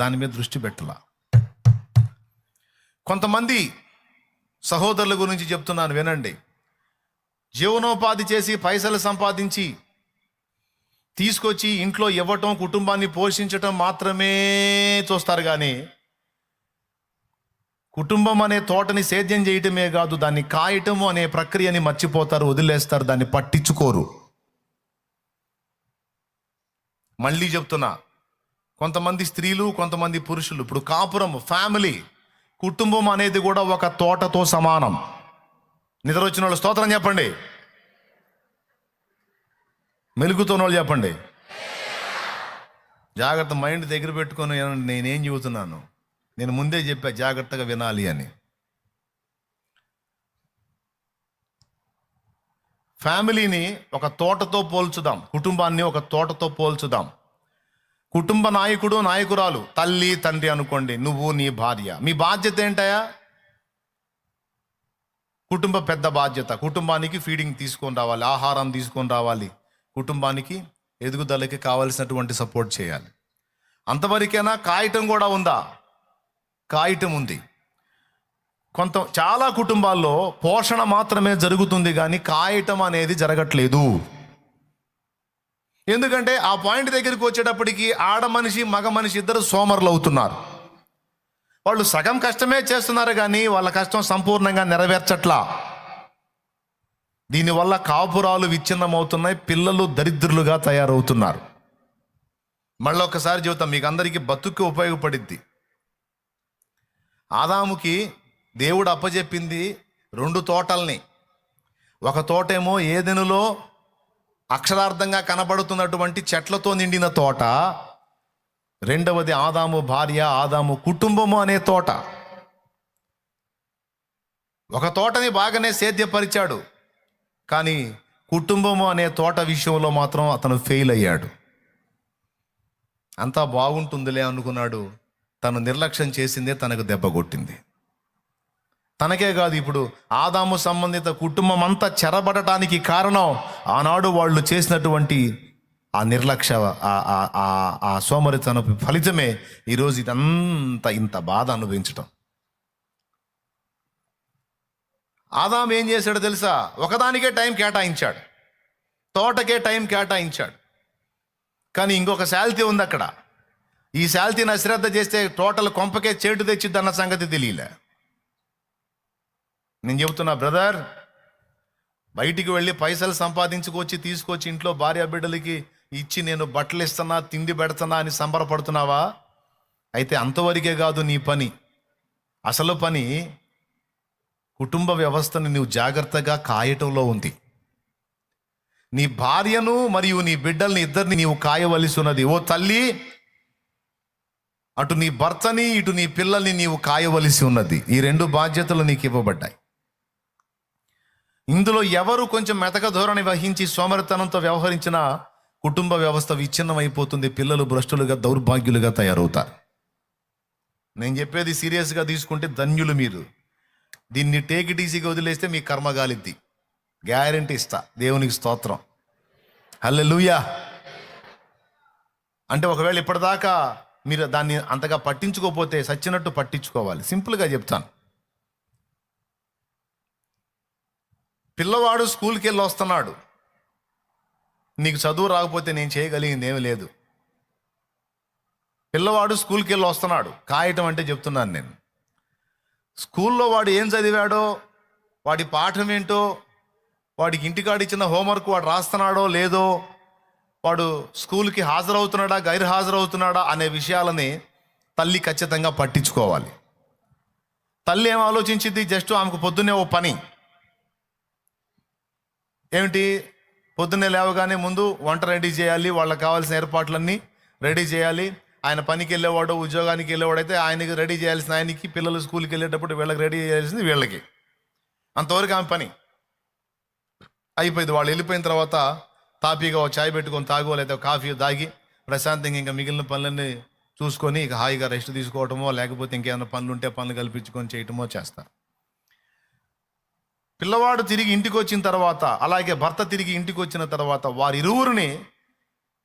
దాని మీద దృష్టి పెట్టాల. కొంతమంది సహోదరుల గురించి చెప్తున్నాను, వినండి. జీవనోపాధి చేసి పైసలు సంపాదించి తీసుకొచ్చి ఇంట్లో ఇవ్వటం, కుటుంబాన్ని పోషించటం మాత్రమే చూస్తారు. కానీ కుటుంబం అనే తోటని సేద్యం చేయటమే కాదు, దాన్ని కాయటము అనే ప్రక్రియని మర్చిపోతారు, వదిలేస్తారు, దాన్ని పట్టించుకోరు. మళ్ళీ చెప్తున్నా, కొంతమంది స్త్రీలు, కొంతమంది పురుషులు, ఇప్పుడు కాపురం, ఫ్యామిలీ, కుటుంబం అనేది కూడా ఒక తోటతో సమానం. నిద్ర వచ్చిన వాళ్ళు స్తోత్రం చెప్పండి, మెలుగుతున్న వాళ్ళు చెప్పండి. జాగ్రత్త, మైండ్ దగ్గర పెట్టుకొని నేనేం చెబుతున్నాను. నేను ముందే చెప్పా జాగ్రత్తగా వినాలి అని. ఫ్యామిలీని ఒక తోటతో పోల్చుదాం, కుటుంబాన్ని ఒక తోటతో పోల్చుదాం. కుటుంబ నాయకుడు, నాయకురాలు, తల్లి, తండ్రి అనుకోండి, నువ్వు, నీ భార్య. మీ బాధ్యత ఏంటయా? కుటుంబ పెద్ద బాధ్యత. కుటుంబానికి ఫీడింగ్ తీసుకొని రావాలి, ఆహారం తీసుకొని రావాలి, కుటుంబానికి ఎదుగుదలకి కావలసినటువంటి సపోర్ట్ చేయాలి. అంతవరకైనా కాయటం కూడా ఉందా? కాయటం ఉంది. చాలా కుటుంబాల్లో పోషణ మాత్రమే జరుగుతుంది కానీ కాయటం అనేది జరగట్లేదు. ఎందుకంటే ఆ పాయింట్ దగ్గరికి వచ్చేటప్పటికి ఆడ మనిషి, మగ మనిషి ఇద్దరు సోమరులు అవుతున్నారు. వాళ్ళు సగం కష్టమే చేస్తున్నారు కానీ వాళ్ళ కష్టం సంపూర్ణంగా నెరవేర్చట్లా. దీనివల్ల కాపురాలు విచ్ఛిన్నమవుతున్నాయి, పిల్లలు దరిద్రులుగా తయారవుతున్నారు. మళ్ళీ ఒకసారి చెబుతాం, మీకు అందరికీ బతుక్కి ఉపయోగపడిద్ది. ఆదాముకి దేవుడు అప్పచెప్పింది 2 తోటల్ని. ఒక తోటేమో ఏదెనులో అక్షరార్థంగా కనబడుతున్నటువంటి చెట్లతో నిండిన తోట. రెండవది ఆదాము భార్య, ఆదాము కుటుంబము అనే తోట. ఒక తోటని బాగానే సేద్యపరిచాడు, కానీ కుటుంబము అనే తోట విషయంలో మాత్రం అతను ఫెయిల్ అయ్యాడు. అంతా బాగుంటుందిలే అనుకున్నాడు, తను నిర్లక్ష్యం చేసిందే తనకు దెబ్బ కొట్టింది. తనకే కాదు, ఇప్పుడు ఆదాము సంబంధిత కుటుంబం అంతా చెరబడటానికి కారణం ఆనాడు వాళ్ళు చేసినటువంటి ఆ నిర్లక్ష్య, ఆ సోమరితన ఫలితమే ఈరోజు ఇదంతా ఇంత బాధ అనుభవించటం. ఆదాము ఏం చేశాడో తెలుసా? ఒకదానికే టైం కేటాయించాడు, తోటకే టైం కేటాయించాడు. కానీ ఇంకొక శాల్తీ ఉంది అక్కడ. ఈ శాల్తీని అశ్రద్ధ చేస్తే టోటల్ కొంపకే చేటు తెచ్చిద్దన్న సంగతి తెలియలే. నేను చెబుతున్నా, బ్రదర్, బయటికి వెళ్ళి పైసలు సంపాదించుకొచ్చి తీసుకొచ్చి ఇంట్లో భార్య బిడ్డలకి ఇచ్చి నేను బట్టలు ఇస్తున్నా, తిండి పెడుతున్నా అని సంబరపడుతున్నావా? అయితే అంతవరకే కాదు నీ పని. అసలు పని కుటుంబ వ్యవస్థను నువ్వు జాగ్రత్తగా కాయటంలో ఉంది. నీ భార్యను మరియు నీ బిడ్డల్ని ఇద్దరిని నీవు కాయవలసి ఉన్నది. ఓ తల్లి, అటు నీ భర్తని, ఇటు నీ పిల్లల్ని నీవు కాయవలసి ఉన్నది. ఈ 2 బాధ్యతలు నీకు ఇవ్వబడ్డాయి. ఇందులో ఎవరు కొంచెం మెతక ధోరణి వహించి సోమరితనంతో వ్యవహరించిన కుటుంబ వ్యవస్థ విచ్ఛిన్నమైపోతుంది. పిల్లలు భ్రష్టులుగా, దౌర్భాగ్యులుగా తయారవుతారు. నేను చెప్పేది సీరియస్గా తీసుకుంటే ధన్యులు మీరు. దీన్ని టేక్ ఇట్ ఈజీగా వదిలేస్తే మీ కర్మ గాలిద్ది, గ్యారెంటీ ఇస్తా. దేవునికి స్తోత్రం, హల్లెలూయా. అంటే ఒకవేళ ఇప్పటిదాకా మీరు దాన్ని అంతగా పట్టించుకోకపోతే సచ్చినట్టు పట్టించుకోవాలి. సింపుల్గా చెప్తాను. పిల్లవాడు స్కూల్కి వెళ్ళి వస్తున్నాడు, నీకు చదువు రాకపోతే నేను చేయగలిగింది ఏమీ లేదు. పిల్లవాడు స్కూల్కి వెళ్ళి వస్తున్నాడు, కాయటం అంటే చెప్తున్నాను నేను. స్కూల్లో వాడు ఏం చదివాడో, వాడి పాఠం ఏంటో, వాడికి ఇంటికాడ ఇచ్చిన హోంవర్క్ వాడు రాస్తున్నాడో లేదో, వాడు స్కూల్కి హాజరవుతున్నాడా, గైర్ హాజరవుతున్నాడా అనే విషయాలని తల్లి ఖచ్చితంగా పట్టించుకోవాలి. తల్లి ఏం ఆలోచించింది? జస్ట్ ఆమెకు పొద్దున్నే ఓ పని ఏమిటి? పొద్దున్నే లేవగానే ముందు వంట రెడీ చేయాలి, వాళ్ళకి కావాల్సిన ఏర్పాట్లన్నీ రెడీ చేయాలి. ఆయన పనికి వెళ్ళేవాడు, ఉద్యోగానికి వెళ్ళేవాడు అయితే ఆయనకి రెడీ చేయాల్సిన ఆయనకి, పిల్లలు స్కూల్కి వెళ్ళేటప్పుడు వీళ్ళకి రెడీ చేయాల్సింది వీళ్ళకి. అంతవరకు ఆమె పని అయిపోయింది. వాళ్ళు వెళ్ళిపోయిన తర్వాత తాపీగా ఒక చాయ్ పెట్టుకొని తాగో, లేదా కాఫీ తాగి ప్రశాంతంగా ఇంకా మిగిలిన పనులన్నీ చూసుకొని ఇక హాయిగా రెస్ట్ తీసుకోవటమో, లేకపోతే ఇంకేమైనా పనులు ఉంటే పనులు కల్పించుకొని చేయటమో చేస్తారు. పిల్లవాడు తిరిగి ఇంటికి వచ్చిన తర్వాత, అలాగే భర్త తిరిగి ఇంటికి వచ్చిన తర్వాత వారిరువురిని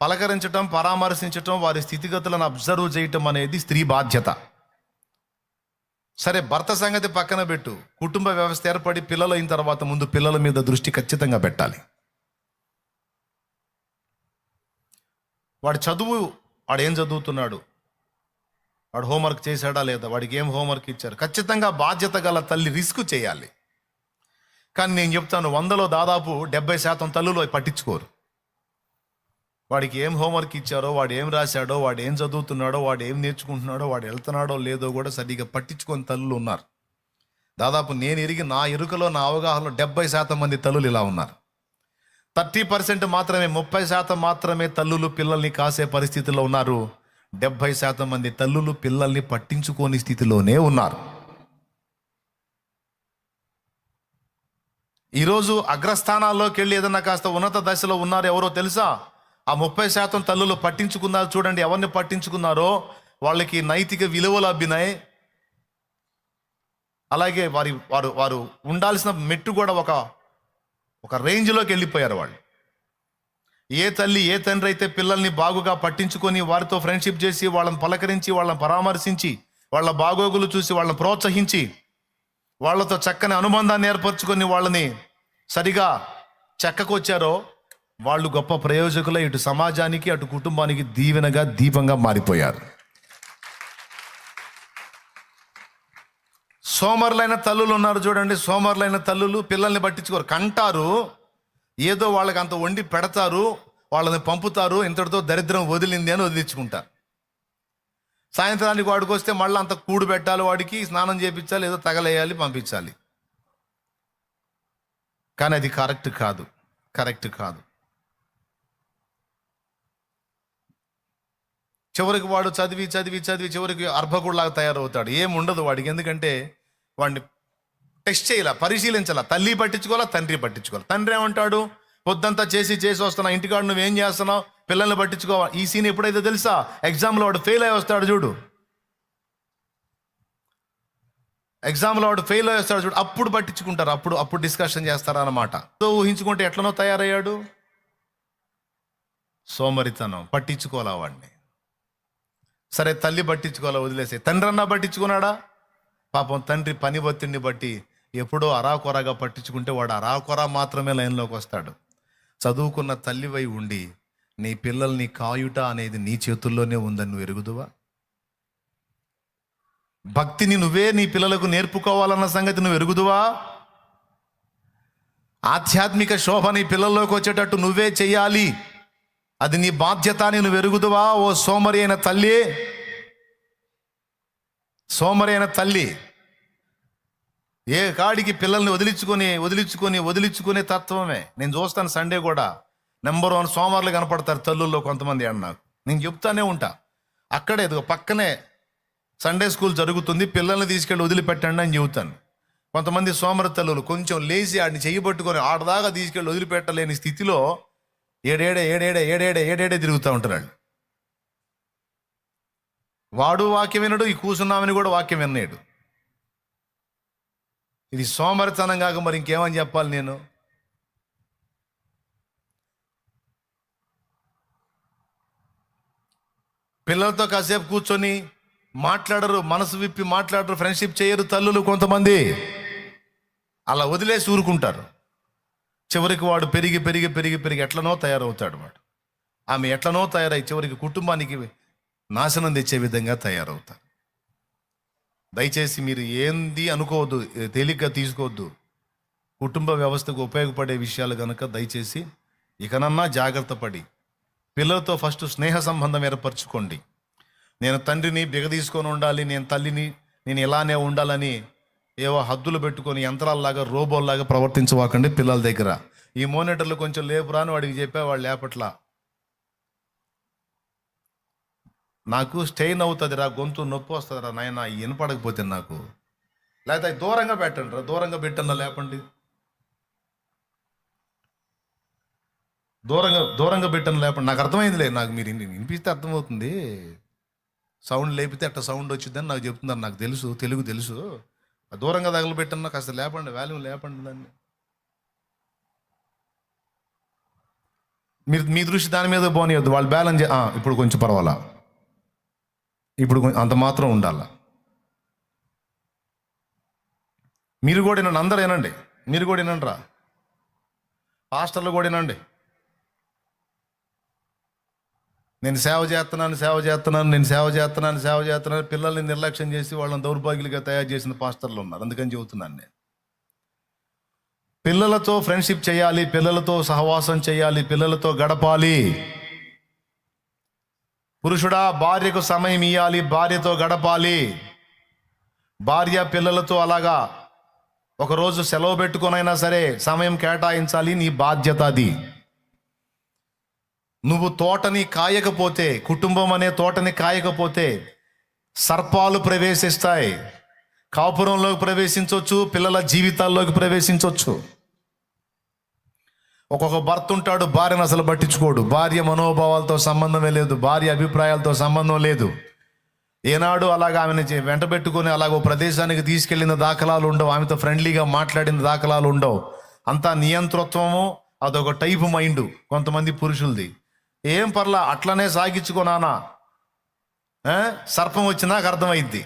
పలకరించటం, పరామర్శించటం, వారి స్థితిగతులను అబ్జర్వ్ చేయటం అనేది స్త్రీ బాధ్యత. సరే, భర్త సంగతి పక్కన పెట్టు. కుటుంబ వ్యవస్థ ఏర్పడి పిల్లలు అయిన తర్వాత ముందు పిల్లల మీద దృష్టి ఖచ్చితంగా పెట్టాలి. వాడి చదువు, వాడు ఏం చదువుతున్నాడు, వాడు హోంవర్క్ చేశాడా లేదా, వాడికి ఏం హోంవర్క్ ఇచ్చారు, ఖచ్చితంగా బాధ్యత గల తల్లి రిస్క్ చేయాలి. కానీ నేను చెప్తాను, 100లో దాదాపు 70% తల్లులు పట్టించుకోరు. వాడికి ఏం హోంవర్క్ ఇచ్చారో, వాడు ఏం రాశాడో, వాడు ఏం చదువుతున్నాడో, వాడు ఏం నేర్చుకుంటున్నాడో, వాడు వెళ్తున్నాడో లేదో కూడా సరిగ్గా పట్టించుకొని తల్లులు ఉన్నారు. దాదాపు నేను ఎరిగి, నా ఎరుకలో, నా అవగాహనలో 70% మంది తల్లులు ఇలా ఉన్నారు. 30% మాత్రమే, 30% మాత్రమే తల్లులు పిల్లల్ని కాసే పరిస్థితిలో ఉన్నారు. 70% మంది తల్లులు పిల్లల్ని పట్టించుకోని స్థితిలోనే ఉన్నారు. ఈరోజు అగ్రస్థానాల్లోకి వెళ్ళి ఏదన్నా కాస్త ఉన్నత దశలో ఉన్నారు ఎవరో తెలుసా? ఆ 30% తల్లులు పట్టించుకున్నారు. చూడండి, ఎవరిని పట్టించుకున్నారో వాళ్ళకి నైతిక విలువలు అబ్బినాయి. అలాగే వారు ఉండాల్సిన మెట్టు కూడా ఒక రేంజ్లోకి వెళ్ళిపోయారు వాళ్ళు. ఏ తల్లి, ఏ తండ్రి అయితే పిల్లల్ని బాగుగా పట్టించుకొని వారితో ఫ్రెండ్షిప్ చేసి, వాళ్ళని పలకరించి, వాళ్ళని పరామర్శించి, వాళ్ళ బాగోగులు చూసి, వాళ్ళని ప్రోత్సహించి, వాళ్ళతో చక్కని అనుబంధాన్ని ఏర్పరచుకొని వాళ్ళని సరిగా చెక్కకొచ్చారో వాళ్ళు గొప్ప ప్రయోజకులై ఇటు సమాజానికి, అటు కుటుంబానికి దీవెనగా, దీపంగా మారిపోయారు. సోమరులైన తల్లులు ఉన్నారు చూడండి. సోమరులైన తల్లులు పిల్లల్ని పట్టించుకోరు. కంటారు, ఏదో వాళ్ళకి అంత వండి పెడతారు, వాళ్ళని పంపుతారు, ఇంతటితో దరిద్రం వదిలింది అని వదిలించుకుంటారు. సాయంత్రానికి వాడికి వస్తే మళ్ళీ అంత కూడు పెట్టాలి, వాడికి స్నానం చేయించాలి, ఏదో తగలేయాలి, పంపించాలి. కానీ అది కరెక్ట్ కాదు. చివరికి వాడు చదివి చివరికి అర్భకుడిలాగా తయారవుతాడు. ఏముండదు వాడికి. ఎందుకంటే వాడిని టెస్ట్ చేయాల, పరిశీలించాల. తల్లి పట్టించుకోవాలా, తండ్రి పట్టించుకోవాలి. తండ్రి ఏమంటాడు, పొద్దంతా చేసి వస్తున్నా, ఇంటికాడు నువ్వేం చేస్తున్నావు, పిల్లల్ని పట్టించుకోవాలి. ఈ సీన్ ఎప్పుడైతే తెలుసా, ఎగ్జామ్లో వాడు ఫెయిల్ అయి వస్తాడు చూడు, అప్పుడు పట్టించుకుంటారు. అప్పుడు డిస్కషన్ చేస్తారు అన్నమాట. ఊహించుకుంటే ఎట్లనో తయారయ్యాడు. సోమరితనం. పట్టించుకోవాలా వాడిని. సరే, తల్లి పట్టించుకోవాలా, వదిలేసే. తండ్రి అన్నా పట్టించుకున్నాడా? పాపం తండ్రి పని ఒత్తిడిని బట్టి ఎప్పుడో అరాకొరగా పట్టించుకుంటే వాడు అరాకొర మాత్రమే లైన్లోకి వస్తాడు. చదువుకున్న తల్లివై ఉండి నీ పిల్లల్ని కాయుట అనేది నీ చేతుల్లోనే ఉందని నువ్వు ఎరుగుదువా? భక్తిని నువ్వే నీ పిల్లలకు నేర్పుకోవాలన్న సంగతి నువ్వు ఎరుగుదువా? ఆధ్యాత్మిక శోభ నీ పిల్లల్లోకి వచ్చేటట్టు నువ్వే చెయ్యాలి, అది నీ బాధ్యత అని నువ్వు ఎరుగుదువా? ఓ సోమరి అయిన తల్లి, ఏ కాడికి పిల్లల్ని వదిలించుకునే తత్వమే. నేను చూస్తాను, సండే కూడా నెంబర్ 1 సోమవారాలు కనపడతారు తల్లుల్లో కొంతమంది. నాకు నేను చెప్తానే ఉంటా, అక్కడే పక్కనే సండే స్కూల్ జరుగుతుంది, పిల్లల్ని తీసుకెళ్ళి వదిలిపెట్టండి అని చెబుతాను. కొంతమంది సోమరి తల్లులు కొంచెం లేచి ఆడిని చెయ్యబట్టుకొని ఆడదాకా తీసుకెళ్ళి వదిలిపెట్టలేని స్థితిలో ఏడేడే తిరుగుతూ ఉంటారు. వాడు వాక్యం వినడు, ఈ కూసున్నామని కూడా వాక్యం విన్నాడు. ఇది సోమరితనం కాక మరి ఇంకేమని చెప్పాలి నేను? పిల్లలతో కాసేపు కూర్చొని మాట్లాడరు, మనసు విప్పి మాట్లాడరు, ఫ్రెండ్షిప్ చేయరు తల్లులు కొంతమంది. అలా వదిలేసి ఊరుకుంటారు. చివరికి వాడు పెరిగి ఎట్లనో తయారవుతాడు. ఆమె ఎట్లనో తయారై చివరికి కుటుంబానికి నాశనం తెచ్చే విధంగా తయారవుతారు. దయచేసి మీరు ఏంది అనుకోవద్దు, తేలిగ్గా తీసుకోవద్దు. కుటుంబ వ్యవస్థకు ఉపయోగపడే విషయాలు కనుక దయచేసి ఇకనన్నా జాగ్రత్త పడి పిల్లలతో ఫస్ట్ స్నేహ సంబంధం ఏర్పరచుకోండి. నేను తండ్రిని బిగదీసుకొని ఉండాలి, నేను తల్లిని నేను ఇలానే ఉండాలని ఏవో హద్దులు పెట్టుకొని యంత్రాల్లాగా, రోబోల్లాగా ప్రవర్తించవాకండి పిల్లల దగ్గర. ఈ మోనిటర్లు కొంచెం లేపురా అని వాడికి చెప్పే వాళ్ళు లేపట్లా. నాకు స్టెయిన్ అవుతుందిరా, గొంతు నొప్పి వస్తుందిరా నాయన వినపడకపోతే నాకు, లేకపోతే దూరంగా పెట్టండి రా, దూరంగా పెట్టన్నా లేపండి, దూరంగా పెట్టని లేపండి. నాకు అర్థమైందిలే, నాకు మీరు వినిపిస్తే అర్థమవుతుంది. సౌండ్ లేపితే అట్లా సౌండ్ వచ్చిందని నాకు చెప్తున్నారు, నాకు తెలుసు, తెలుగు తెలుసు. దూరంగా తగలబెట్టన్నా కాస్త లేపండి, వాల్యూమ్ లేపండి దాన్ని. మీ దృష్టి దాని మీద పోనీయద్దు. వాళ్ళు బ్యాలెన్స్ ఇప్పుడు కొంచెం పర్వాలా, ఇప్పుడు అంత మాత్రం ఉండాల. మీరు కూడా వినండి, అందరూ వినండి, మీరు కూడా వినండి రా, పాస్టర్లు కూడా వినండి. నేను సేవ చేస్తున్నాను పిల్లల్ని నిర్లక్ష్యం చేసి వాళ్ళని దౌర్భాగ్యులుగా తయారు చేసిన పాస్టర్లు ఉన్నారు. అందుకని చెబుతున్నాను నేను. పిల్లలతో ఫ్రెండ్షిప్ చేయాలి, పిల్లలతో సహవాసం చేయాలి, పిల్లలతో గడపాలి. పురుషుడా, భార్యకు సమయం ఇవ్వాలి, భార్యతో గడపాలి. భార్య పిల్లలతో అలాగా ఒకరోజు సెలవు పెట్టుకొనైనా సరే సమయం కేటాయించాలి. నీ బాధ్యత అది. నువ్వు తోటని కాయకపోతే, కుటుంబం అనే తోటని కాయకపోతే సర్పాలు ప్రవేశిస్తాయి. కాపురంలోకి ప్రవేశించవచ్చు, పిల్లల జీవితాల్లోకి ప్రవేశించవచ్చు. ఒక్కొక్క భర్త ఉంటాడు, భార్యను అసలు పట్టించుకోడు. భార్య మనోభావాలతో సంబంధమే లేదు, భార్య అభిప్రాయాలతో సంబంధం లేదు. ఏనాడు అలాగా ఆమెను వెంట పెట్టుకుని అలాగో ప్రదేశానికి తీసుకెళ్లిన దాఖలాలు ఉండవు, ఆమెతో ఫ్రెండ్లీగా మాట్లాడిన దాఖలాలు ఉండవు. అంతా నియంతృత్వము, అదొక టైపు మైండ్ కొంతమంది పురుషులది. ఏం పర్లా, అట్లనే సాగించుకోనానా, సర్పం వచ్చి నాకు అర్థమైద్ది.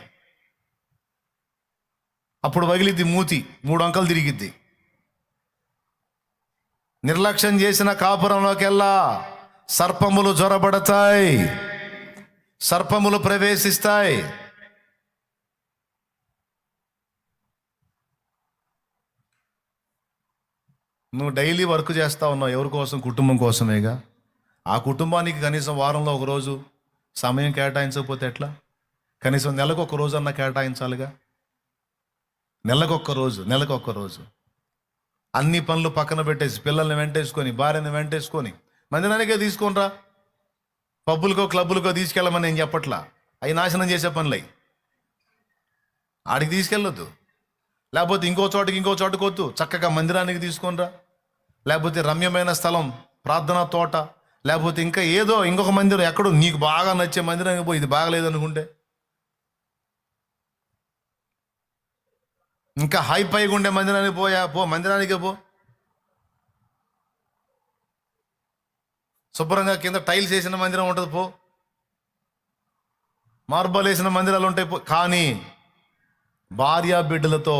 అప్పుడు వగిలిద్ది మూతి, 3 అంకలు తిరిగిద్ది. నిర్లక్ష్యం చేసిన కాపురంలోకెల్లా సర్పములు జొరబడతాయి, సర్పములు ప్రవేశిస్తాయి. నువ్వు డైలీ వర్క్ చేస్తా ఉన్నావు, ఎవరి కోసం? కుటుంబం కోసమేగా. ఆ కుటుంబానికి కనీసం వారంలో ఒక రోజు సమయం కేటాయించకపోతే ఎట్లా? కనీసం నెలకు ఒక రోజు అన్నా కేటాయించాలిగా. నెలకొక్క రోజు అన్ని పనులు పక్కన పెట్టేసి, పిల్లల్ని వెంటేసుకొని, భార్యని వెంటేసుకొని మందిరానికే తీసుకొనిరా. పబ్బులకో క్లబ్బులకో తీసుకెళ్ళమని నేను చెప్పట్లా, అవి నాశనం చేసే పనులై. ఆడికి తీసుకెళ్ళొద్దు. లేకపోతే ఇంకో చోటుకు వద్దు, చక్కగా మందిరానికి తీసుకొనిరా. లేకపోతే రమ్యమైన స్థలం, ప్రార్థనా తోట, లేకపోతే ఇంకా ఏదో ఇంకొక మందిరం, ఎక్కడో నీకు బాగా నచ్చే మందిరానికి పో. ఇది బాగలేదనుకుంటే ఇంకా హైపైగా ఉండే మందిరానికి మందిరానికే పో. శుభ్రంగా కింద టైల్స్ వేసిన మందిరం ఉంటుంది, పో. మార్బల్ వేసిన మందిరాలు ఉంటాయి, పో. కానీ భార్య బిడ్డలతో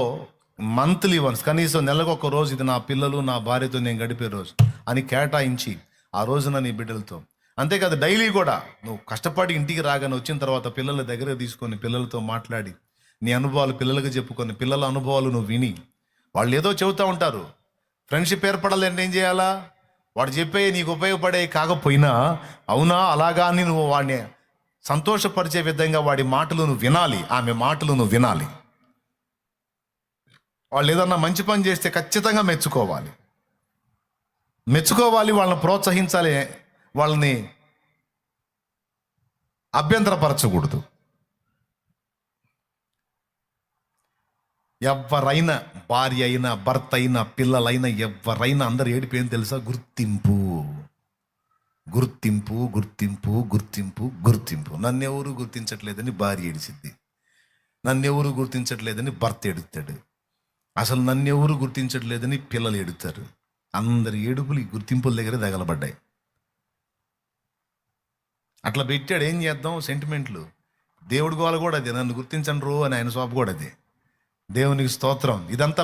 మంత్లీ వన్స్, కనీసం నెలకు ఒక రోజు, ఇది నా పిల్లలు నా భార్యతో నేను గడిపే రోజు అని కేటాయించి ఆ రోజున నీ బిడ్డలతో. అంతేకాదు, డైలీ కూడా నువ్వు కష్టపడి ఇంటికి రాగానే వచ్చిన తర్వాత పిల్లల దగ్గర తీసుకొని పిల్లలతో మాట్లాడి నీ అనుభవాలు పిల్లలకు చెప్పుకొని, పిల్లల అనుభవాలు నువ్వు విని, వాళ్ళు ఏదో చెబుతూ ఉంటారు, ఫ్రెండ్షిప్ ఏర్పడాలంటే ఏం చేయాలా? వాడు చెప్పే నీకు ఉపయోగపడే కాకపోయినా, అవునా అలాగా అని నువ్వు వాడిని సంతోషపరిచే విధంగా వాడి మాటలు నువ్వు వినాలి, ఆమె మాటలు నువ్వు వినాలి. వాళ్ళు ఏదన్నా మంచి పని చేస్తే ఖచ్చితంగా మెచ్చుకోవాలి, వాళ్ళని ప్రోత్సహించాలి, వాళ్ళని అభ్యంతరపరచకూడదు. ఎవరైనా, భార్య అయినా, భర్త అయినా, పిల్లలైనా, ఎవరైనా అందరు ఏడిపోయింది తెలుసా? గుర్తింపు. నన్నెవరు గుర్తించట్లేదని భార్య ఏడిచిద్ది, నన్నెవరు గుర్తించట్లేదని భర్త ఏడుతాడు, అసలు నన్నెవరు గుర్తించట్లేదని పిల్లలు ఏడుతారు. అందరి ఏడుపులు ఈ గుర్తింపుల దగ్గర తగలబడ్డాయి. అట్లా పెట్టాడు, ఏం చేద్దాం? సెంటిమెంట్లు. దేవుడి గోల కూడా అదే, నన్ను గుర్తించండి రో అని ఆయన స్వాప్ కూడా అదే. దేవునికి స్తోత్రం. ఇదంతా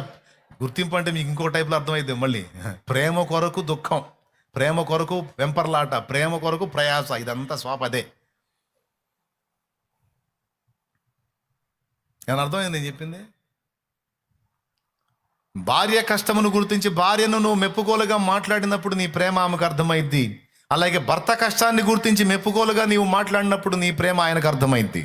గుర్తింపు అంటే మీకు ఇంకో టైప్లో అర్థమైంది. మళ్ళీ ప్రేమ కొరకు దుఃఖం, ప్రేమ కొరకు వెంపర్లాట, ప్రేమ కొరకు ప్రయాస, ఇదంతా స్వాప్ అదే. నేను అర్థమైంది నేను చెప్పింది. భార్య కష్టమును గుర్తించి భార్యను నువ్వు మెప్పుకోలుగా మాట్లాడినప్పుడు నీ ప్రేమ ఆమెకు అర్థమైద్ది. అలాగే భర్త కష్టాన్ని గుర్తించి మెప్పుకోలుగా నీవు మాట్లాడినప్పుడు నీ ప్రేమ ఆయనకు అర్థమైద్ది.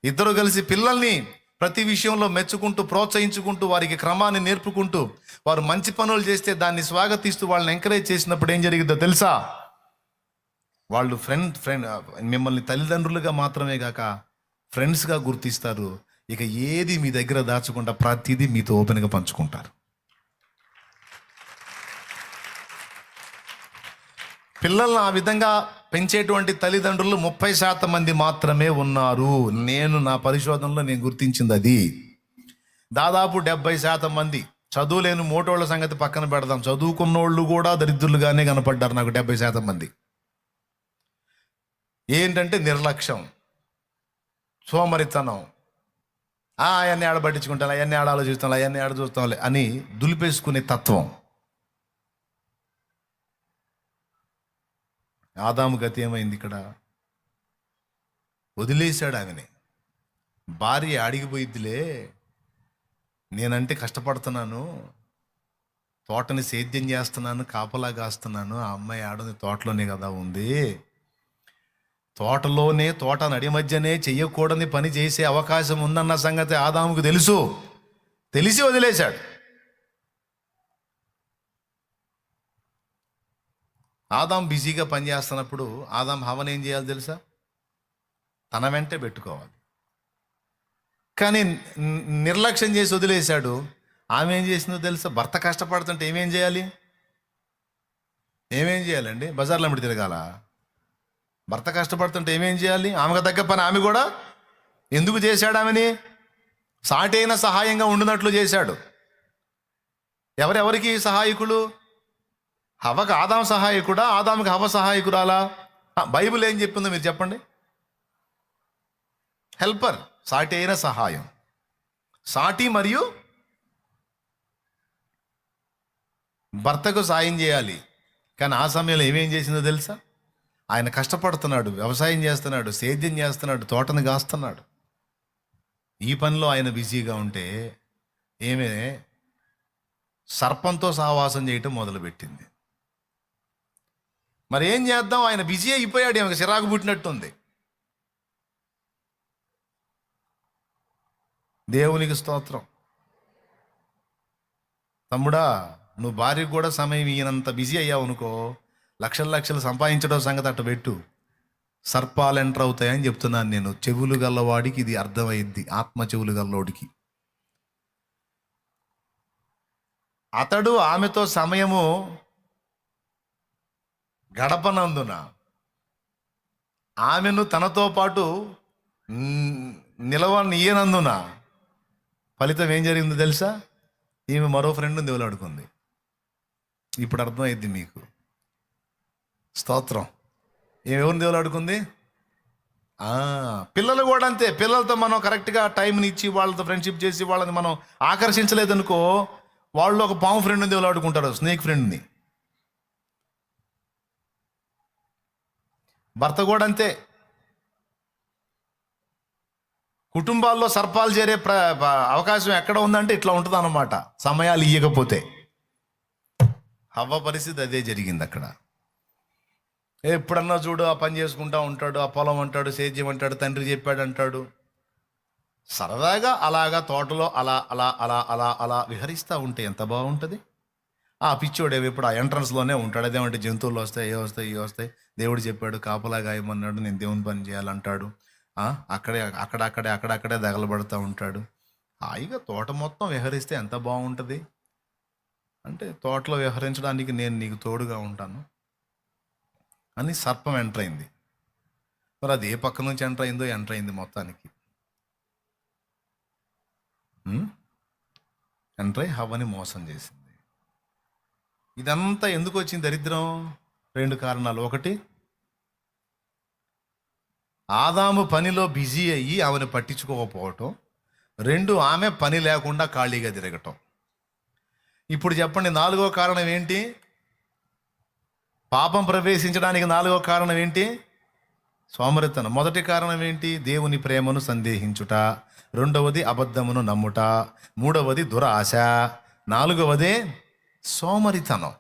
ఇద్దరు కలిసి పిల్లల్ని ప్రతి విషయంలో మెచ్చుకుంటూ, ప్రోత్సహించుకుంటూ, వారికి క్రమాన్ని నేర్పుకుంటూ, వారు మంచి పనులు చేస్తే దాన్ని స్వాగతిస్తూ వాళ్ళని ఎంకరేజ్ చేసినప్పుడు ఏం జరిగిద్దో తెలుసా? వాళ్ళు మిమ్మల్ని తల్లిదండ్రులుగా మాత్రమే కాక ఫ్రెండ్స్గా గుర్తిస్తారు. ఇక ఏది మీ దగ్గర దాచకుండా ప్రతిదీ మీతో ఓపెన్గా పంచుకుంటారు. పిల్లల్ని ఆ విధంగా పెంచేటువంటి తల్లిదండ్రులు 30% మంది మాత్రమే ఉన్నారు. నా పరిశోధనలో నేను గుర్తించింది అది. దాదాపు 70% మంది చదువు లేని మోటోళ్ళ సంగతి పక్కన పెడదాం, చదువుకున్నోళ్ళు కూడా దరిద్రులుగానే కనపడ్డారు నాకు 70% మంది. ఏంటంటే నిర్లక్ష్యం, సోమరితనం, అవన్నీ ఆడ పట్టించుకుంటాను, అవన్నీ ఆడ ఆలోచిస్తాను, అవన్నీ ఆడ చూస్తాంలే అని దులిపేసుకునే తత్వం. ఆదాము గతి ఏమైంది ఇక్కడ? వదిలేశాడు ఆమెని. భార్య అడిగిపోయిద్దిలే, నేనంటే కష్టపడుతున్నాను, తోటని సేద్యం చేస్తున్నాను, కాపలా కాస్తున్నాను, ఆ అమ్మాయి ఆడని తోటలోనే కదా ఉంది, తోటలోనే తోట నడి మధ్యనే చెయ్యకూడని పని చేసే అవకాశం ఉందన్న సంగతి ఆదాముకు తెలిసి వదిలేశాడు. ఆదాం బిజీగా పనిచేస్తున్నప్పుడు ఆదాం హవన్ ఏం చేయాలి తెలుసా? తన వెంటే పెట్టుకోవాలి. కానీ నిర్లక్ష్యం చేసి వదిలేశాడు. ఆమె ఏం చేసిందో తెలుసా? భర్త కష్టపడుతుంటే ఏమేం చేయాలండి? బజార్లో అమ్మిడి తిరగాల? భర్త కష్టపడుతుంటే ఏమేం చేయాలి? ఆమెకు తగ్గ పని ఆమె కూడా ఎందుకు చేశాడు? ఆమెని సాటి అయిన సహాయంగా ఉండినట్లు చేశాడు. ఎవరెవరికి సహాయకులు? హవకు ఆదాం సహాయకుడా, ఆదాముకి హవ సహాయకురాలా? బైబిల్ ఏం చెప్పిందో మీరు చెప్పండి. హెల్పర్, సాటి అయిన సహాయం, సాటి మరియు భర్తకు సాయం చేయాలి. కానీ ఆ సమయంలో ఏమేం చేసిందో తెలుసా? ఆయన కష్టపడుతున్నాడు, వ్యవసాయం చేస్తున్నాడు, సేద్యం చేస్తున్నాడు, తోటను కాస్తున్నాడు. ఈ పనిలో ఆయన బిజీగా ఉంటే ఏమే సర్పంతో సహవాసం చేయటం మొదలుపెట్టింది. మరి ఏం చేద్దాం? ఆయన బిజీ అయిపోయాడు, ఆమెకు చిరాకు పుట్టినట్టుంది. దేవునికి స్తోత్రం. తమ్ముడా, నువ్వు భార్యకు కూడా సమయం ఈయనంత బిజీ అయ్యావు అనుకో, లక్షలు సంపాదించడం సంగతి అట్ట పెట్టు, సర్పాలు ఎంటర్ అవుతాయని చెప్తున్నాను నేను. చెవులు గల్లవాడికి ఇది అర్థమైద్ది, ఆత్మ చెవులు గల్లోడికి. అతడు ఆమెతో సమయము గడపనందున ఆమెను తనతో పాటు నిలవనీయనందున ఫలితం ఏం జరిగిందో తెలుసా? ఈమె మరో ఫ్రెండ్ని దేవులాడుకుంది. ఇప్పుడు అర్థమైద్ది మీకు. స్తోత్రం. ఈమె ఎవరిని దేవులాడుకుంది? పిల్లలు కూడా అంతే. పిల్లలతో మనం కరెక్ట్గా టైంని ఇచ్చి వాళ్ళతో ఫ్రెండ్షిప్ చేసి వాళ్ళని మనం ఆకర్షించలేదనుకో, వాళ్ళు ఒక పాము ఫ్రెండ్ని దేవులాడుకుంటారు, స్నేక్ ఫ్రెండ్ని. భర్త కూడా అంతే. కుటుంబాల్లో సర్పాలు చేరే అవకాశం ఎక్కడ ఉందంటే ఇట్లా ఉంటుంది అన్నమాట, సమయాలు ఇవ్వకపోతే. హవ్వ పరిస్థితి అదే జరిగింది అక్కడ. ఎప్పుడన్నా చూడు ఆ పని చేసుకుంటా ఉంటాడు, ఆ పొలం అంటాడు, సేద్యం అంటాడు, తండ్రి చెప్పాడు అంటాడు. సరదాగా అలాగా తోటలో అలా అలా అలా అలా అలా విహరిస్తూ ఉంటే ఎంత బాగుంటుంది. ఆ పిచ్చోడేవి ఇప్పుడు ఆ ఎంట్రన్స్లోనే ఉంటాడు. అదేమంటే జంతువులు వస్తాయి, ఏ వస్తాయి, ఇవి వస్తాయి, దేవుడు చెప్పాడు కాపలా గాయమన్నాడు, నేను దేవుని పని చేయాలంటాడు. అక్కడక్కడే దగలబడుతూ ఉంటాడు. హాయిగా తోట మొత్తం విహరిస్తే ఎంత బాగుంటుంది. అంటే తోటలో విహరించడానికి నేను నీకు తోడుగా ఉంటాను అని సర్పం ఎంటర్ అయింది. మరి అది ఏ పక్క నుంచి ఎంటర్ అయింది మొత్తానికి. ఎంటర్ అయి హవ్వని మోసం చేసింది. ఇదంతా ఎందుకు వచ్చింది దరిద్రం? 2 కారణాలు. ఒకటి, ఆదాము పనిలో బిజీ అయ్యి ఆమెను పట్టించుకోకపోవటం. 2, ఆమె పని లేకుండా ఖాళీగా తిరగటం. ఇప్పుడు చెప్పండి, 4వ కారణం ఏంటి? పాపం ప్రవేశించడానికి 4వ కారణం ఏంటి? సోమరితనం. మొదటి కారణం ఏంటి? దేవుని ప్రేమను సందేహించుట. 2వది అబద్ధమును నమ్ముట. 3వది దురాశ. 4వది సోమరితనం.